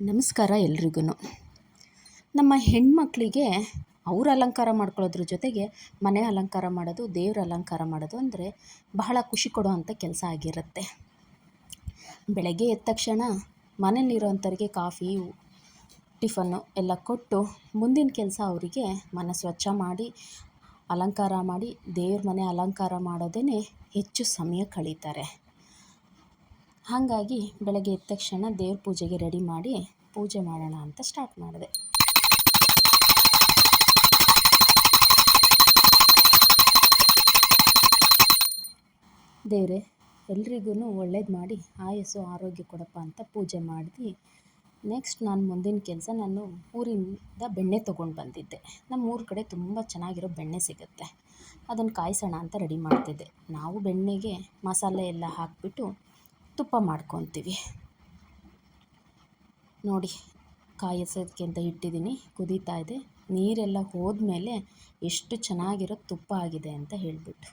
ನಮಸ್ಕಾರ ಎಲ್ರಿಗೂ. ನಮ್ಮ ಹೆಣ್ಮಕ್ಳಿಗೆ ಅವ್ರು ಅಲಂಕಾರ ಮಾಡ್ಕೊಳ್ಳೋದ್ರ ಜೊತೆಗೆ ಮನೆ ಅಲಂಕಾರ ಮಾಡೋದು, ದೇವ್ರ ಅಲಂಕಾರ ಮಾಡೋದು ಅಂದರೆ ಬಹಳ ಖುಷಿ ಕೊಡೋವಂಥ ಕೆಲಸ ಆಗಿರುತ್ತೆ. ಬೆಳಗ್ಗೆ ಎದ್ದ ತಕ್ಷಣ ಮನೇಲಿರೋಂಥವ್ರಿಗೆ ಕಾಫಿ, ಟಿಫನ್ನು ಎಲ್ಲ ಕೊಟ್ಟು ಮುಂದಿನ ಕೆಲಸ ಅವರಿಗೆ ಮನೆ ಸ್ವಚ್ಛ ಮಾಡಿ, ಅಲಂಕಾರ ಮಾಡಿ, ದೇವ್ರ ಮನೆ ಅಲಂಕಾರ ಮಾಡೋದೇ ಹೆಚ್ಚು ಸಮಯ ಕಳೀತಾರೆ. ಹಾಗಾಗಿ ಬೆಳಗ್ಗೆ ಎದ್ದ ತಕ್ಷಣ ದೇವ್ರ ಪೂಜೆಗೆ ರೆಡಿ ಮಾಡಿ ಪೂಜೆ ಮಾಡೋಣ ಅಂತ ಸ್ಟಾರ್ಟ್ ಮಾಡಿದೆ. ದೇವರೇ ಎಲ್ರಿಗೂ ಒಳ್ಳೇದು ಮಾಡಿ ಆಯಸ್ಸು ಆರೋಗ್ಯ ಕೊಡಪ್ಪ ಅಂತ ಪೂಜೆ ಮಾಡಿ ನೆಕ್ಸ್ಟ್ ನಾನು ಮುಂದಿನ ಕೆಲಸ ನಾನು ಊರಿಂದ ಬೆಣ್ಣೆ ತೊಗೊಂಡು ಬಂದಿದ್ದೆ. ನಮ್ಮ ಊರ ಕಡೆ ತುಂಬ ಚೆನ್ನಾಗಿರೋ ಬೆಣ್ಣೆ ಸಿಗುತ್ತೆ. ಅದನ್ನು ಕಾಯಿಸೋಣ ಅಂತ ರೆಡಿ ಮಾಡ್ತಿದ್ದೆ. ನಾವು ಬೆಣ್ಣೆಗೆ ಮಸಾಲೆ ಎಲ್ಲ ಹಾಕಿಬಿಟ್ಟು ತುಪ್ಪ ಮಾಡ್ಕೊತೀವಿ. ನೋಡಿ, ಕಾಯಿಸೋದಕ್ಕೆ ಅಂತ ಇಟ್ಟಿದ್ದೀನಿ, ಕುದೀತಾ ಇದೆ. ನೀರೆಲ್ಲ ಹೋದ್ಮೇಲೆ ಎಷ್ಟು ಚೆನ್ನಾಗಿರೋ ತುಪ್ಪ ಆಗಿದೆ ಅಂತ ಹೇಳಿಬಿಟ್ಟು